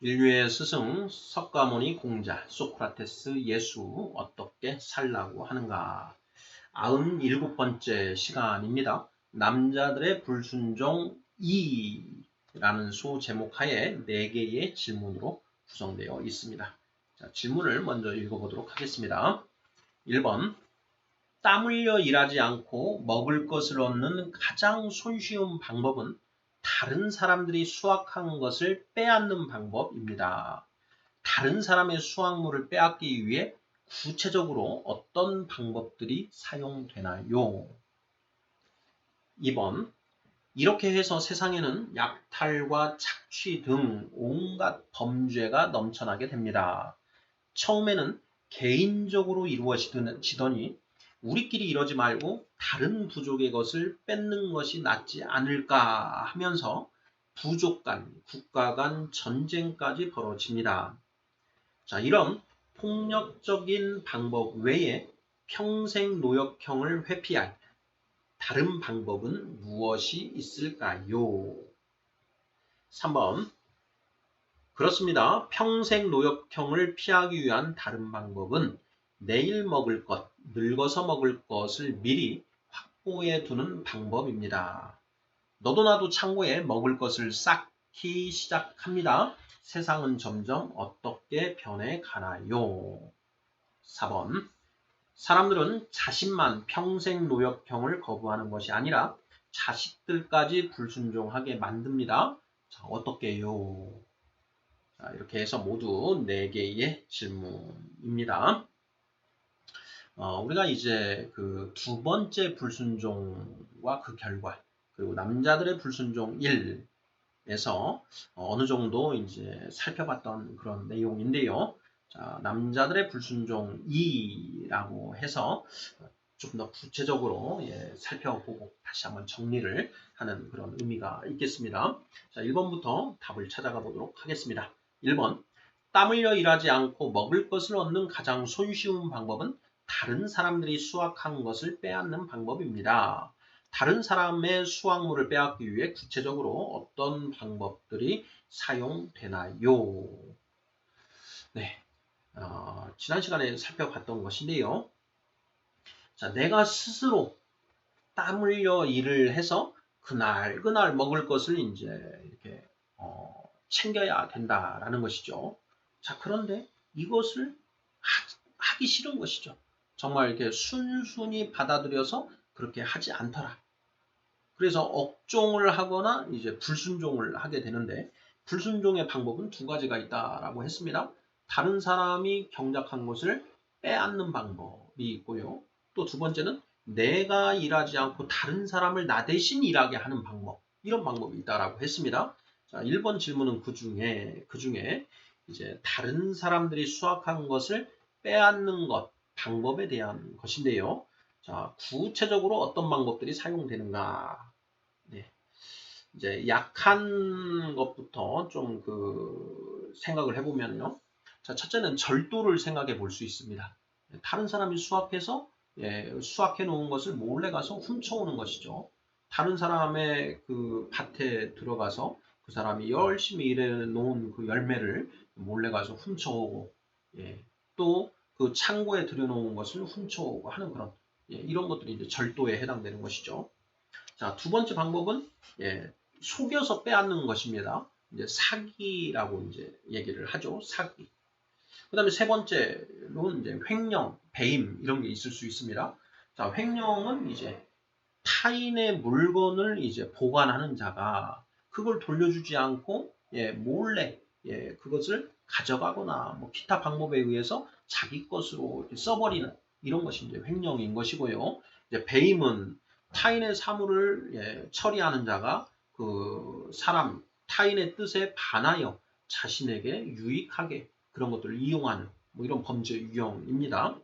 인류의 스승 석가모니 공자 소크라테스 예수 어떻게 살라고 하는가. 97번째 시간입니다. 남자들의 불순종 2라는 소제목 하에 4개의 질문으로 구성되어 있습니다. 자, 질문을 먼저 읽어보도록 하겠습니다. 1번, 땀 흘려 일하지 않고 먹을 것을 얻는 가장 손쉬운 방법은 다른 사람들이 수확한 것을 빼앗는 방법입니다. 다른 사람의 수확물을 빼앗기 위해 구체적으로 어떤 방법들이 사용되나요? 2번, 이렇게 해서 세상에는 약탈과 착취 등 온갖 범죄가 넘쳐나게 됩니다. 처음에는 개인적으로 이루어지더니 우리끼리 이러지 말고 다른 부족의 것을 뺏는 것이 낫지 않을까 하면서 부족 간, 국가 간 전쟁까지 벌어집니다. 자, 이런 폭력적인 방법 외에 평생 노역형을 회피할 다른 방법은 무엇이 있을까요? 3번, 그렇습니다. 평생 노역형을 피하기 위한 다른 방법은 내일 먹을 것, 늙어서 먹을 것을 미리 확보해 두는 방법입니다. 너도 나도 창고에 먹을 것을 쌓기 시작합니다. 세상은 점점 어떻게 변해가나요? 4번, 사람들은 자신만 평생 노역형을 거부하는 것이 아니라 자식들까지 불순종하게 만듭니다. 자, 어떻게요? 자, 이렇게 해서 모두 4개의 질문입니다. 우리가 이제 그 두 번째 불순종과 그 결과, 그리고 남자들의 불순종 1에서 어느 정도 이제 살펴봤던 그런 내용인데요. 자, 남자들의 불순종 2라고 해서 좀 더 구체적으로 살펴보고 다시 한번 정리를 하는 그런 의미가 있겠습니다. 자, 1번부터 답을 찾아가 보도록 하겠습니다. 1번, 땀 흘려 일하지 않고 먹을 것을 얻는 가장 손쉬운 방법은 다른 사람들이 수확한 것을 빼앗는 방법입니다. 다른 사람의 수확물을 빼앗기 위해 구체적으로 어떤 방법들이 사용되나요? 네, 지난 시간에 살펴봤던 것인데요. 자, 내가 스스로 땀 흘려 일을 해서 그날 먹을 것을 이제 이렇게 챙겨야 된다라는 것이죠. 자, 그런데 이것을 하기 싫은 것이죠. 정말 이렇게 순순히 받아들여서 그렇게 하지 않더라. 그래서 억종을 하거나 이제 불순종을 하게 되는데, 불순종의 방법은 2가지가 있다라고 했습니다. 다른 사람이 경작한 것을 빼앗는 방법이 있고요. 또 2번째는 내가 일하지 않고 다른 사람을 나 대신 일하게 하는 방법, 이런 방법이 있다라고 했습니다. 자, 1번 질문은 그 중에 이제 다른 사람들이 수확한 것을 빼앗는 것, 방법에 대한 것인데요. 자, 구체적으로 어떤 방법들이 사용되는가? 네. 이제 약한 것부터 좀 생각을 해보면요. 자, 첫째는 절도를 생각해 볼 수 있습니다. 다른 사람이 수확해서 수확해 놓은 것을 몰래 가서 훔쳐오는 것이죠. 다른 사람의 그 밭에 들어가서 그 사람이 열심히 일해 놓은 그 열매를 몰래 가서 훔쳐오고, 또 그 창고에 들여놓은 것을 훔쳐오고 하는 그런, 이런 것들이 이제 절도에 해당되는 것이죠. 자, 2번째 방법은 속여서 빼앗는 것입니다. 이제 사기라고 이제 얘기를 하죠. 사기. 그다음에 3번째로는 이제 횡령, 배임 이런 게 있을 수 있습니다. 자, 횡령은 이제 타인의 물건을 이제 보관하는 자가 그걸 돌려주지 않고 몰래 그것을 가져가거나 뭐 기타 방법에 의해서 자기 것으로 이렇게 써버리는 이런 것이 이제 횡령인 것이고요. 이제 배임은 타인의 사물을 처리하는 자가 그 사람 타인의 뜻에 반하여 자신에게 유익하게 그런 것들을 이용하는 뭐 이런 범죄 유형입니다.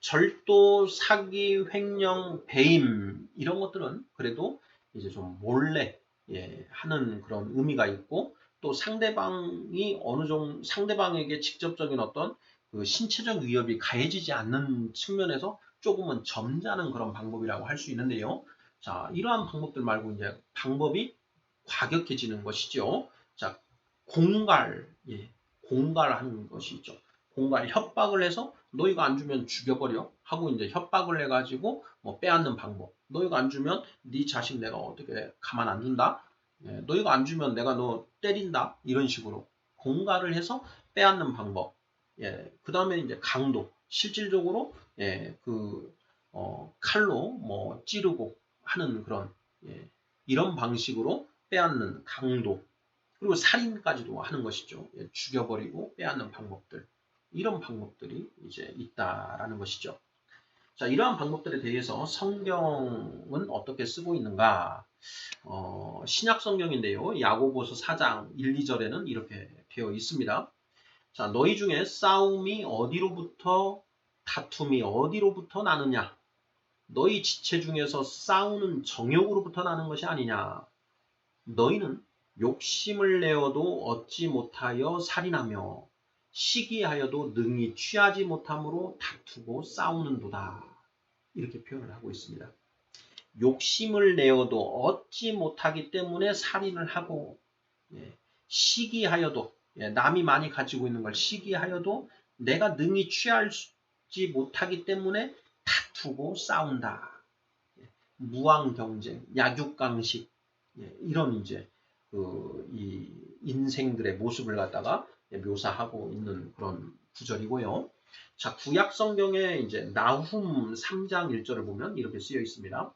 절도, 사기, 횡령, 배임 이런 것들은 그래도 이제 좀 몰래 하는 그런 의미가 있고, 또 상대방이 어느 정도 상대방에게 직접적인 어떤 그 신체적 위협이 가해지지 않는 측면에서 조금은 점잖은 그런 방법이라고 할 수 있는데요. 자, 이러한 방법들 말고 이제 방법이 과격해지는 것이죠. 자, 공갈, 공갈하는 것이 있죠. 공갈, 협박을 해서 너희가 안 주면 죽여버려 하고 이제 협박을 해가지고 뭐 빼앗는 방법. 너희가 안 주면 네 자식 내가 어떻게 가만 안 둔다. 너희가 안 주면 내가 너 때린다. 이런 식으로 공갈을 해서 빼앗는 방법. 그 다음에 이제 강도. 실질적으로 칼로 뭐 찌르고 하는 그런 이런 방식으로 빼앗는 강도. 그리고 살인까지도 하는 것이죠. 죽여버리고 빼앗는 방법들. 이런 방법들이 이제 있다라는 것이죠. 자, 이러한 방법들에 대해서 성경은 어떻게 쓰고 있는가? 신약 성경인데요. 야고보서 4장 1, 2절에는 이렇게 되어 있습니다. 자, 너희 중에 싸움이 어디로부터 다툼이 어디로부터 나느냐? 너희 지체 중에서 싸우는 정욕으로부터 나는 것이 아니냐? 너희는 욕심을 내어도 얻지 못하여 살인하며 시기하여도 능히 취하지 못함으로 다투고 싸우는도다. 이렇게 표현을 하고 있습니다. 욕심을 내어도 얻지 못하기 때문에 살인을 하고 시기하여도 남이 많이 가지고 있는 걸 시기하여도 내가 능히 취하지 못하기 때문에 다투고 싸운다. 무왕 경쟁, 약육강식 이런 이제 이 인생들의 모습을 갖다가 묘사하고 있는 그런 구절이고요. 자, 구약 성경에 이제 나훔 3장 1절을 보면 이렇게 쓰여 있습니다.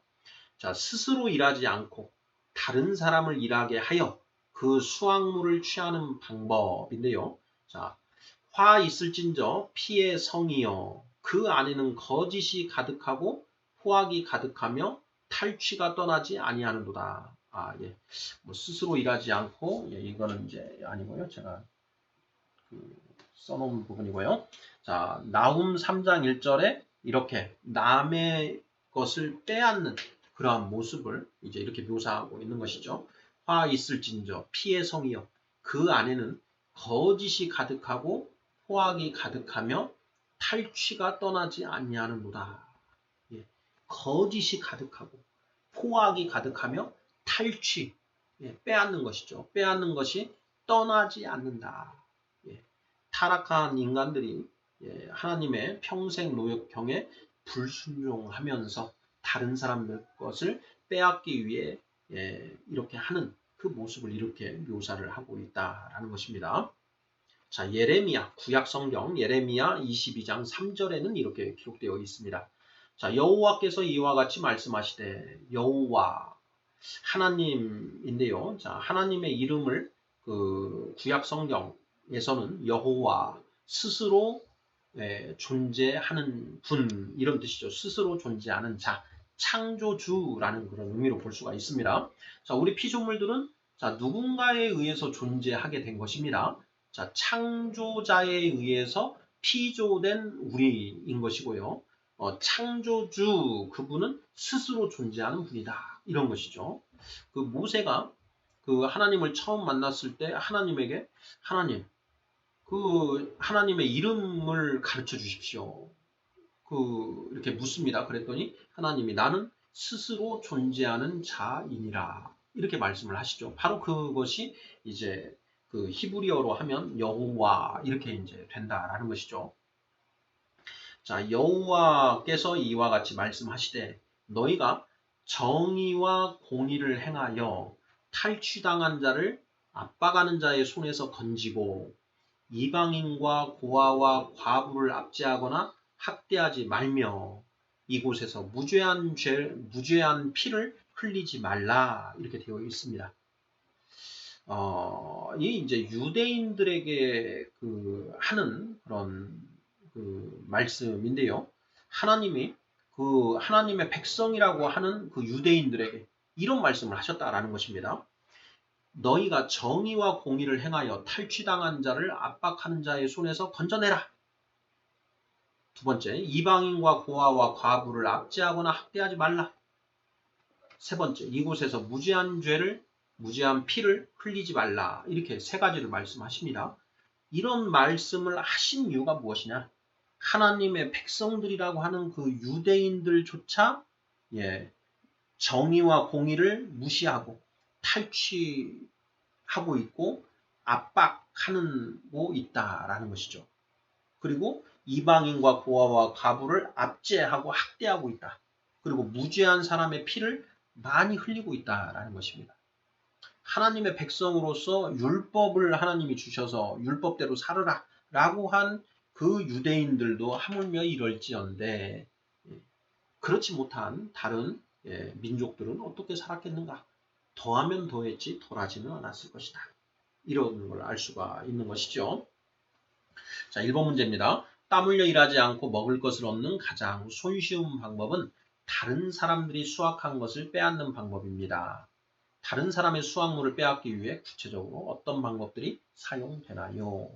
자, 스스로 일하지 않고 다른 사람을 일하게 하여 그 수확물을 취하는 방법인데요. 자, 화 있을진저 피의 성이여 그 안에는 거짓이 가득하고 포악이 가득하며 탈취가 떠나지 아니하는도다. 뭐 스스로 일하지 않고 이거는 이제 아니고요. 제가 써놓은 부분이고요. 자, 나훔 3장 1절에 이렇게 남의 것을 빼앗는 그러한 모습을 이제 이렇게 묘사하고 있는 것이죠. 화 있을진저 피의 성이여 그 안에는 거짓이 가득하고 포악이 가득하며 탈취가 떠나지 아니하는도다. 거짓이 가득하고 포악이 가득하며 탈취, 빼앗는 것이죠. 빼앗는 것이 떠나지 않는다. 타락한 인간들이 하나님의 평생 노역경에 불순종하면서 다른 사람들 것을 빼앗기 위해 이렇게 하는 그 모습을 이렇게 묘사를 하고 있다라는 것입니다. 자, 예레미야, 구약성경 예레미야 22장 3절에는 이렇게 기록되어 있습니다. 자, 여호와께서 이와 같이 말씀하시되 여호와 하나님인데요. 자, 하나님의 이름을 구약 성경에서는 여호와 스스로 존재하는 분 이런 뜻이죠. 스스로 존재하는 자, 창조주라는 그런 의미로 볼 수가 있습니다. 자, 우리 피조물들은 자, 누군가에 의해서 존재하게 된 것입니다. 자, 창조자에 의해서 피조된 우리인 것이고요. 창조주 그분은 스스로 존재하는 분이다. 이런 것이죠. 그 모세가 그 하나님을 처음 만났을 때 하나님에게 하나님 그 하나님의 이름을 가르쳐 주십시오. 이렇게 묻습니다. 그랬더니 하나님이 나는 스스로 존재하는 자이니라. 이렇게 말씀을 하시죠. 바로 그것이 이제 그 히브리어로 하면 여호와 이렇게 이제 된다라는 것이죠. 자, 여호와께서 이와 같이 말씀하시되 너희가 정의와 공의를 행하여 탈취당한 자를 압박하는 자의 손에서 건지고 이방인과 고아와 과부를 압제하거나 학대하지 말며 이곳에서 무죄한 피를 흘리지 말라 이렇게 되어 있습니다. 이 이제 유대인들에게 하는 그런 말씀인데요. 하나님이 하나님의 백성이라고 하는 그 유대인들에게 이런 말씀을 하셨다라는 것입니다. 너희가 정의와 공의를 행하여 탈취당한 자를 압박하는 자의 손에서 건져내라. 두 번째, 이방인과 고아와 과부를 압제하거나 학대하지 말라. 세 번째, 이곳에서 무죄한 피를 흘리지 말라. 이렇게 세 가지를 말씀하십니다. 이런 말씀을 하신 이유가 무엇이냐? 하나님의 백성들이라고 하는 그 유대인들조차 정의와 공의를 무시하고 탈취하고 있고 압박하고 있다라는 것이죠. 그리고 이방인과 고아와 과부를 압제하고 학대하고 있다. 그리고 무죄한 사람의 피를 많이 흘리고 있다라는 것입니다. 하나님의 백성으로서 율법을 하나님이 주셔서 율법대로 살으라 라고 한 그 유대인들도 하물며 이럴지언데 그렇지 못한 다른 민족들은 어떻게 살았겠는가? 더하면 더했지 덜하지는 않았을 것이다. 이런 걸 알 수가 있는 것이죠. 자, 1번 문제입니다. 땀 흘려 일하지 않고 먹을 것을 얻는 가장 손쉬운 방법은 다른 사람들이 수확한 것을 빼앗는 방법입니다. 다른 사람의 수확물을 빼앗기 위해 구체적으로 어떤 방법들이 사용되나요?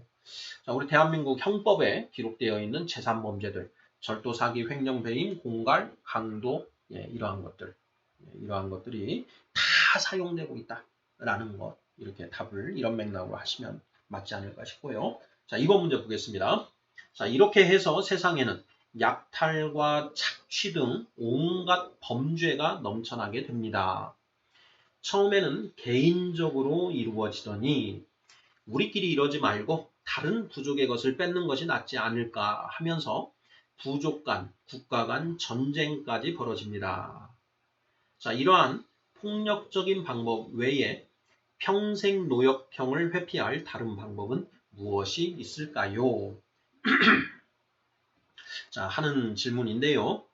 자, 우리 대한민국 형법에 기록되어 있는 제3범죄들, 절도, 사기, 횡령, 배임, 공갈, 강도, 이러한 것들이 다 사용되고 있다라는 것, 이렇게 답을 이런 맥락으로 하시면 맞지 않을까 싶고요. 자, 2번 문제 보겠습니다. 자, 이렇게 해서 세상에는 약탈과 착취 등 온갖 범죄가 넘쳐나게 됩니다. 처음에는 개인적으로 이루어지더니 우리끼리 이러지 말고 다른 부족의 것을 뺏는 것이 낫지 않을까 하면서 부족 간, 국가 간 전쟁까지 벌어집니다. 자, 이러한 폭력적인 방법 외에 평생 노역형을 회피할 다른 방법은 무엇이 있을까요? 자, 하는 질문인데요.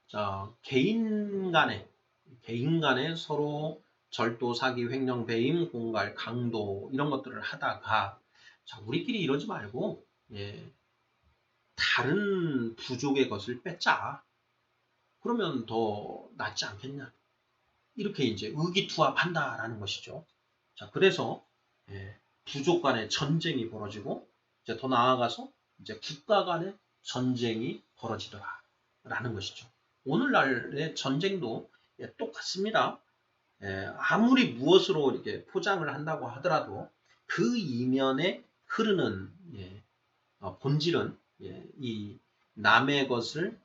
자, 개인 간에 서로 절도, 사기, 횡령, 배임, 공갈, 강도 이런 것들을 하다가 자, 우리끼리 이러지 말고 다른 부족의 것을 뺏자. 그러면 더 낫지 않겠냐. 이렇게 이제 의기투합한다라는 것이죠. 자, 그래서 부족 간의 전쟁이 벌어지고 이제 더 나아가서 이제 국가 간의 전쟁이 벌어지더라라는 것이죠. 오늘날의 전쟁도 똑같습니다. 아무리 무엇으로 이렇게 포장을 한다고 하더라도 그 이면에 흐르는 본질은 이 남의 것을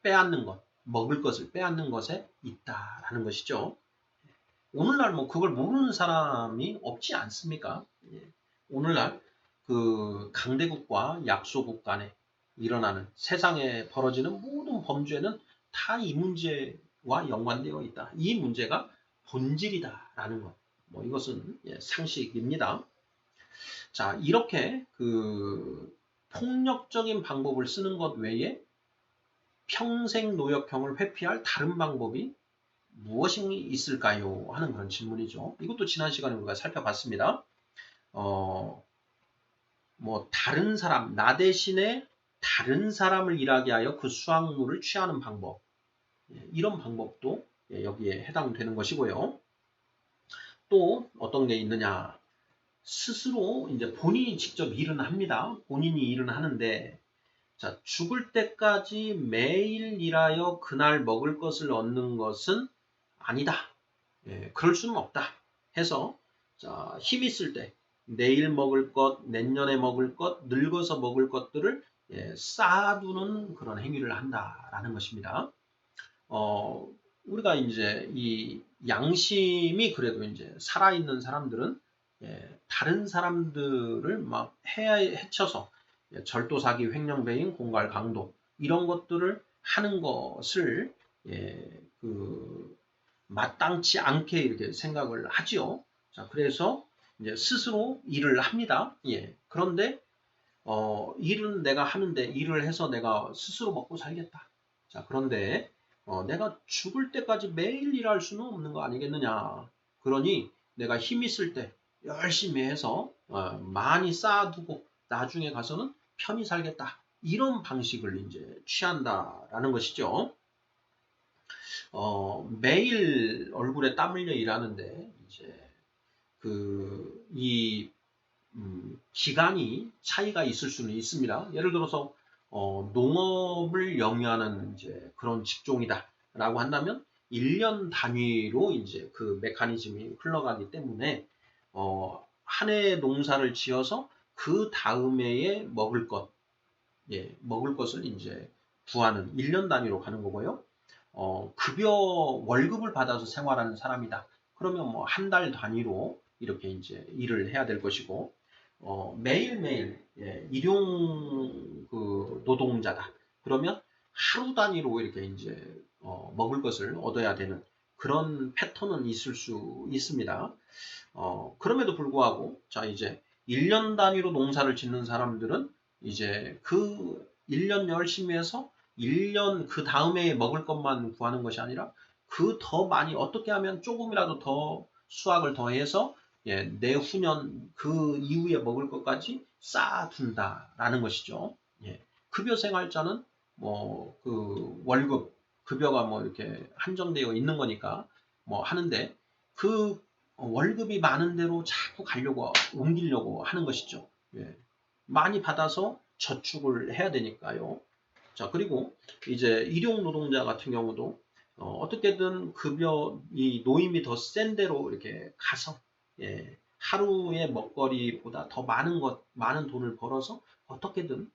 빼앗는 것, 먹을 것을 빼앗는 것에 있다라는 것이죠. 오늘날 뭐 그걸 모르는 사람이 없지 않습니까? 오늘날 그 강대국과 약소국 간에 일어나는 세상에 벌어지는 모든 범죄는 다 이 문제와 연관되어 있다. 이 문제가 본질이다라는 것. 뭐 이것은 상식입니다. 자, 이렇게 그 폭력적인 방법을 쓰는 것 외에 평생 노역형을 회피할 다른 방법이 무엇이 있을까요? 하는 그런 질문이죠. 이것도 지난 시간에 우리가 살펴봤습니다. 다른 사람, 나 대신에 다른 사람을 일하게 하여 그 수확물을 취하는 방법. 이런 방법도 여기에 해당되는 것이고요. 또 어떤 게 있느냐. 스스로 이제 본인이 직접 일은 합니다. 본인이 일은 하는데, 자, 죽을 때까지 매일 일하여 그날 먹을 것을 얻는 것은 아니다. 그럴 수는 없다. 해서, 자, 힘 있을 때, 내일 먹을 것, 내년에 먹을 것, 늙어서 먹을 것들을 쌓아두는 그런 행위를 한다라는 것입니다. 우리가 이제 이 양심이 그래도 이제 살아있는 사람들은 다른 사람들을 막 해쳐서 절도, 사기, 횡령, 배임, 공갈, 강도 이런 것들을 하는 것을 마땅치 않게 이렇게 생각을 하지요. 자, 그래서 이제 스스로 일을 합니다. 그런데 일은 내가 하는데 일을 해서 내가 스스로 먹고 살겠다. 자, 그런데 내가 죽을 때까지 매일 일할 수는 없는 거 아니겠느냐. 그러니 내가 힘 있을 때 열심히 해서 많이 쌓아두고 나중에 가서는 편히 살겠다. 이런 방식을 이제 취한다라는 것이죠. 매일 얼굴에 땀 흘려 일하는데 이제 기간이 차이가 있을 수는 있습니다. 예를 들어서 농업을 영위하는 이제 그런 직종이다라고 한다면 1년 단위로 이제 그 메커니즘이 흘러가기 때문에 한 해 농사를 지어서 그 다음 해에 먹을 것을 이제 구하는 1년 단위로 가는 거고요. 급여 월급을 받아서 생활하는 사람이다. 그러면 뭐 한 달 단위로 이렇게 이제 일을 해야 될 것이고, 매일매일 일용 그 노동자다. 그러면 하루 단위로 이렇게 이제 먹을 것을 얻어야 되는 그런 패턴은 있을 수 있습니다. 그럼에도 불구하고 자 이제 1년 단위로 농사를 짓는 사람들은 이제 그 1년 열심히 해서 1년 그 다음에 먹을 것만 구하는 것이 아니라 그 더 많이 어떻게 하면 조금이라도 더 수확을 더해서 내후년 그 이후에 먹을 것까지 쌓아둔다라는 것이죠. 급여 생활자는 뭐 그 월급 급여가 뭐 이렇게 한정되어 있는 거니까 뭐 하는데 그 월급이 많은 대로 자꾸 가려고 옮기려고 하는 것이죠. 많이 받아서 저축을 해야 되니까요. 자, 그리고 이제 일용 노동자 같은 경우도 어떻게든 급여 이 노임이 더 센 데로 이렇게 가서 하루의 먹거리보다 더 많은 돈을 벌어서 어떻게든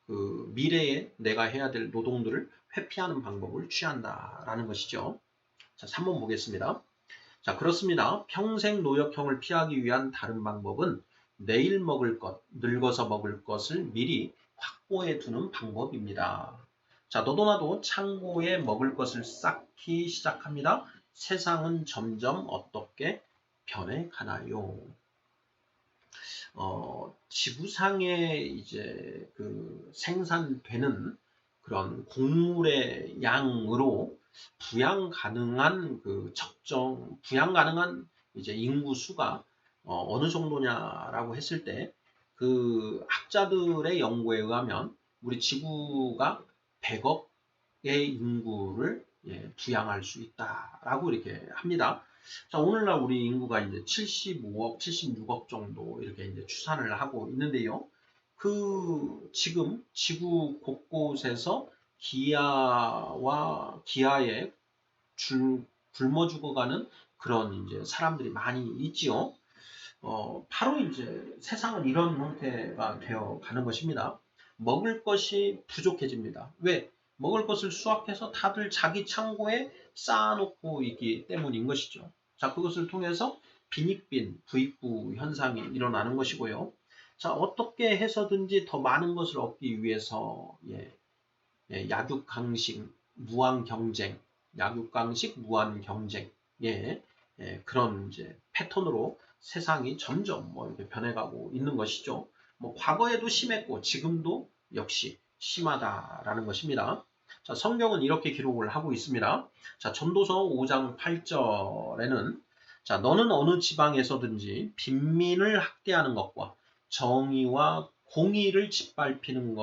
그 미래에 내가 해야 될 노동들을 회피하는 방법을 취한다라는 것이죠. 자, 3번 보겠습니다. 자, 그렇습니다. 평생 노역형을 피하기 위한 다른 방법은 내일 먹을 것, 늙어서 먹을 것을 미리 확보해 두는 방법입니다. 자, 너도 나도 창고에 먹을 것을 쌓기 시작합니다. 세상은 점점 어떻게 변해가나요? 지구상에 이제 그 생산되는 그런 곡물의 양으로 부양 가능한 부양 가능한 이제 인구 수가 어느 정도냐라고 했을 때 그 학자들의 연구에 의하면 우리 지구가 100억의 인구를 부양할 수 있다라고 이렇게 합니다. 자, 오늘날 우리 인구가 이제 75억, 76억 정도 이렇게 이제 추산을 하고 있는데요. 지금 지구 곳곳에서 기아에 굶어 죽어가는 그런 이제 사람들이 많이 있지요. 바로 이제 세상은 이런 형태가 되어 가는 것입니다. 먹을 것이 부족해집니다. 왜? 먹을 것을 수확해서 다들 자기 창고에 쌓아놓고 있기 때문인 것이죠. 자, 그것을 통해서 빈익빈, 부익부 현상이 일어나는 것이고요. 자, 어떻게 해서든지 더 많은 것을 얻기 위해서 약육강식, 무한경쟁, 약육강식, 무한경쟁, 그런 이제 패턴으로 세상이 점점 뭐 이렇게 변해가고 있는 것이죠. 뭐 과거에도 심했고 지금도 역시 심하다라는 것입니다. 자, 성경은 이렇게 기록을 하고 있습니다. 자, 전도서 5장 8절에는 자, 너는 어느 지방에서든지 빈민을 학대하는 것과 정의와 공의를 짓밟는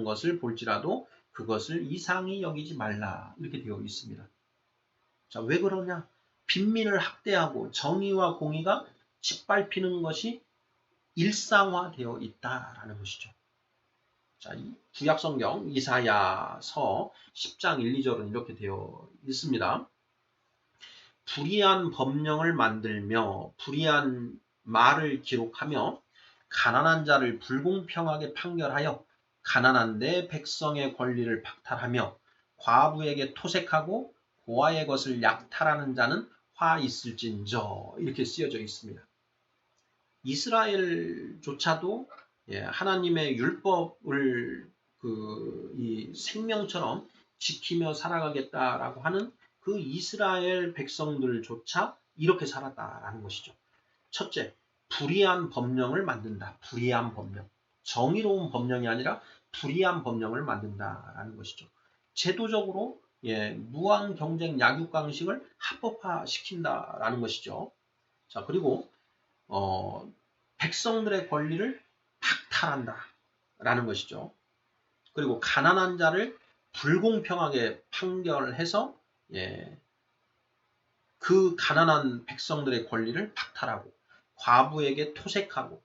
것을 볼지라도 그것을 이상히 여기지 말라. 이렇게 되어 있습니다. 자, 왜 그러냐? 빈민을 학대하고 정의와 공의가 짓밟히는 것이 일상화되어 있다라는 것이죠. 자, 구약성경 이사야서 10장 1, 2절은 이렇게 되어 있습니다. 불의한 법령을 만들며 불의한 말을 기록하며 가난한 자를 불공평하게 판결하여 가난한 내 백성의 권리를 박탈하며 과부에게 토색하고 고아의 것을 약탈하는 자는 화 있을진저 이렇게 쓰여져 있습니다. 이스라엘조차도 하나님의 율법을 이 생명처럼 지키며 살아가겠다라고 하는 그 이스라엘 백성들조차 이렇게 살았다라는 것이죠. 첫째, 불의한 법령을 만든다. 불의한 법령. 정의로운 법령이 아니라 불의한 법령을 만든다라는 것이죠. 제도적으로 무한 경쟁 약육강식을 합법화시킨다라는 것이죠. 자, 그리고 백성들의 권리를 박탈한다라는 것이죠. 그리고 가난한 자를 불공평하게 판결해서 그 가난한 백성들의 권리를 박탈하고 과부에게 토색하고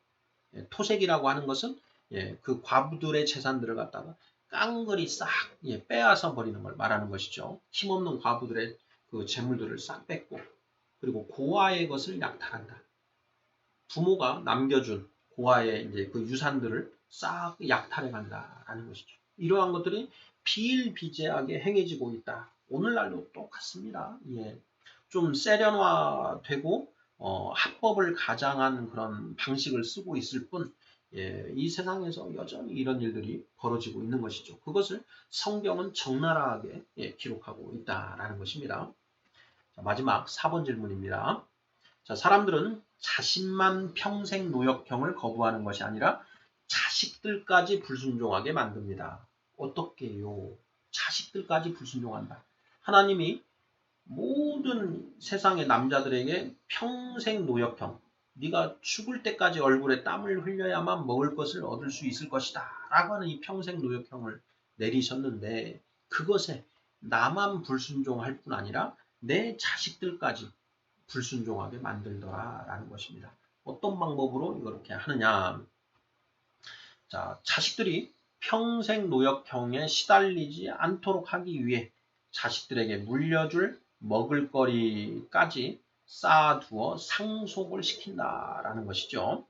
토색이라고 하는 것은 그 과부들의 재산들을 갖다가 깡그리 싹 빼앗아 버리는 걸 말하는 것이죠. 힘없는 과부들의 그 재물들을 싹 뺏고 그리고 고아의 것을 약탈한다. 부모가 남겨준 고아의 이제 그 유산들을 싹 약탈해 간다라는 것이죠. 이러한 것들이 비일비재하게 행해지고 있다. 오늘날도 똑같습니다. 좀 세련화되고 합법을 가장한 그런 방식을 쓰고 있을 뿐, 이 세상에서 여전히 이런 일들이 벌어지고 있는 것이죠. 그것을 성경은 적나라하게 기록하고 있다라는 것입니다. 자, 마지막 4번 질문입니다. 자, 사람들은 자신만 평생 노역형을 거부하는 것이 아니라 자식들까지 불순종하게 만듭니다. 어떻게요? 자식들까지 불순종한다. 하나님이 모든 세상의 남자들에게 평생 노역형, 네가 죽을 때까지 얼굴에 땀을 흘려야만 먹을 것을 얻을 수 있을 것이다 라고 하는 이 평생 노역형을 내리셨는데, 그것에 나만 불순종할 뿐 아니라 내 자식들까지 불순종하게 만들더라 라는 것입니다. 어떤 방법으로 이렇게 하느냐. 자, 자식들이 평생 노역형에 시달리지 않도록 하기 위해 자식들에게 물려줄 먹을거리까지 쌓아두어 상속을 시킨다라는 것이죠.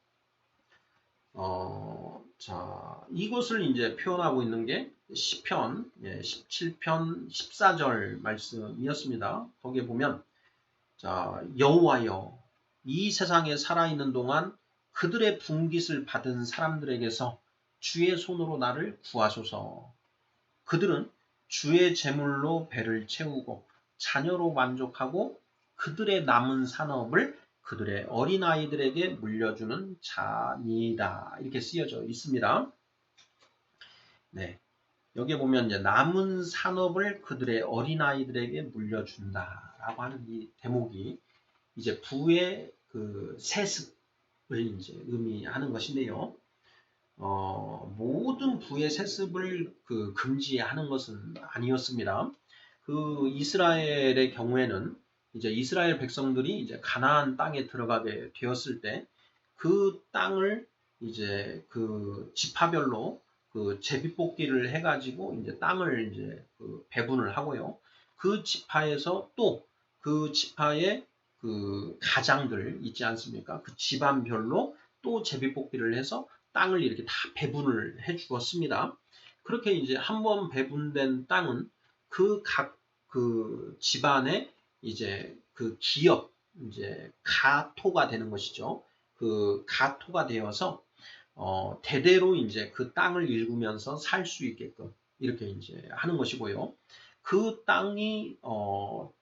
자, 이것을 이제 표현하고 있는 게 시편 17편 14절 말씀이었습니다. 거기에 보면, 자, 여호와여, 이 세상에 살아있는 동안 그들의 분깃을 받은 사람들에게서 주의 손으로 나를 구하소서. 그들은 주의 제물로 배를 채우고 자녀로 만족하고 그들의 남은 산업을 그들의 어린아이들에게 물려주는 자니이다. 이렇게 쓰여져 있습니다. 네. 여기에 보면 이제 남은 산업을 그들의 어린아이들에게 물려준다라고 하는 이 대목이 이제 부의 그 세습을 이제 의미하는 것인데요. 모든 부의 세습을 금지하는 것은 아니었습니다. 그 이스라엘의 경우에는 이제 이스라엘 백성들이 이제 가나안 땅에 들어가게 되었을 때 그 땅을 이제 그 지파별로 그 제비뽑기를 해가지고 이제 땅을 이제 배분을 하고요. 그 지파에서 또 그 지파의 그 가장들 있지 않습니까? 그 집안별로 또 제비뽑기를 해서 땅을 이렇게 다 배분을 해 주었습니다. 그렇게 이제 한번 배분된 땅은 그 각 그 집안의 이제 그 기업, 이제 가토가 되는 것이죠. 그 가토가 되어서 대대로 이제 그 땅을 일구면서 살 수 있게끔 이렇게 이제 하는 것이고요. 그 땅이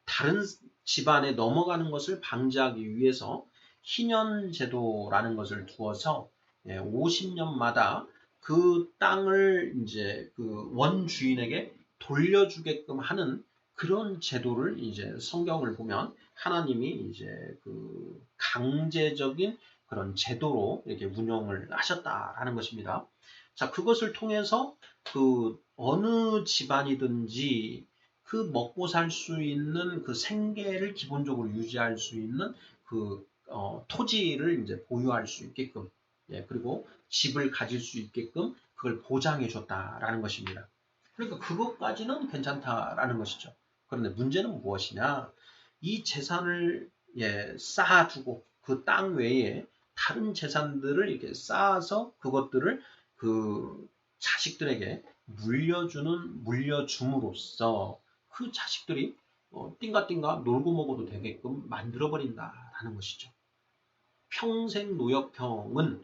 다른 집안에 넘어가는 것을 방지하기 위해서 희년 제도라는 것을 두어서 50년마다 그 땅을 이제 그 원주인에게 돌려주게끔 하는 그런 제도를 이제 성경을 보면 하나님이 이제 그 강제적인 그런 제도로 이렇게 운영을 하셨다라는 것입니다. 자, 그것을 통해서 그 어느 집안이든지 그 먹고 살 수 있는 그 생계를 기본적으로 유지할 수 있는 그 토지를 이제 보유할 수 있게끔, 그리고 집을 가질 수 있게끔 그걸 보장해 줬다라는 것입니다. 그러니까 그것까지는 괜찮다라는 것이죠. 그런데 문제는 무엇이냐? 이 재산을 쌓아두고 그 땅 외에 다른 재산들을 이렇게 쌓아서 그것들을 그 자식들에게 물려줌으로써 그 자식들이 띵가띵가 놀고 먹어도 되게끔 만들어버린다라는 것이죠. 평생 노역형은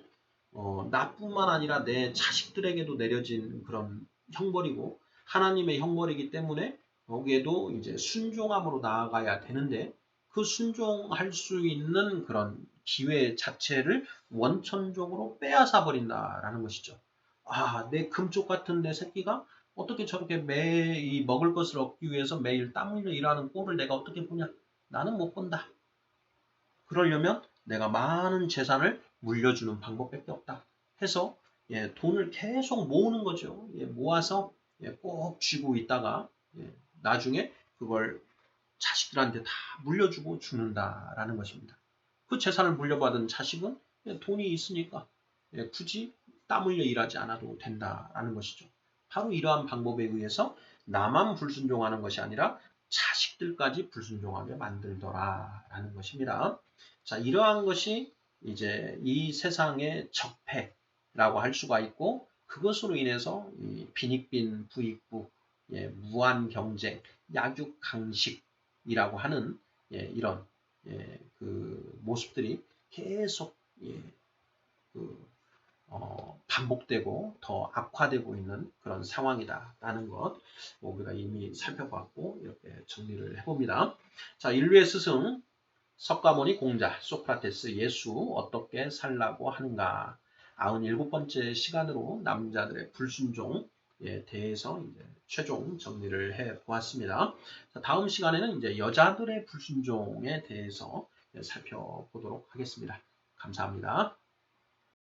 나뿐만 아니라 내 자식들에게도 내려진 그런 형벌이고 하나님의 형벌이기 때문에 거기에도 이제 순종함으로 나아가야 되는데 그 순종할 수 있는 그런 기회 자체를 원천적으로 빼앗아 버린다라는 것이죠. 아, 내 금쪽 같은 내 새끼가 어떻게 저렇게 매일 먹을 것을 얻기 위해서 매일 땀 흘려 일하는 꼴을 내가 어떻게 보냐? 나는 못 본다. 그러려면 내가 많은 재산을 물려주는 방법밖에 없다. 해서 돈을 계속 모으는 거죠. 모아서 꼭 쥐고 있다가 나중에 그걸 자식들한테 다 물려주고 죽는다라는 것입니다. 그 재산을 물려받은 자식은 돈이 있으니까 굳이 땀 흘려 일하지 않아도 된다라는 것이죠. 바로 이러한 방법에 의해서 나만 불순종하는 것이 아니라 자식들까지 불순종하게 만들더라라는 것입니다. 자, 이러한 것이 이제 이 세상의 적폐라고 할 수가 있고 그것으로 인해서 이 빈익빈 부익부, 무한 경쟁, 약육강식이라고 하는 이런 그 모습들이 계속 그 반복되고 더 악화되고 있는 그런 상황이다라는 것 우리가 이미 살펴봤고 이렇게 정리를 해봅니다. 자, 인류의 스승 석가모니 공자 소크라테스 예수 어떻게 살라고 하는가 97번째 시간으로 남자들의 불순종에 대해서 이제 최종 정리를 해 보았습니다. 자, 다음 시간에는 이제 여자들의 불순종에 대해서 살펴보도록 하겠습니다. 감사합니다.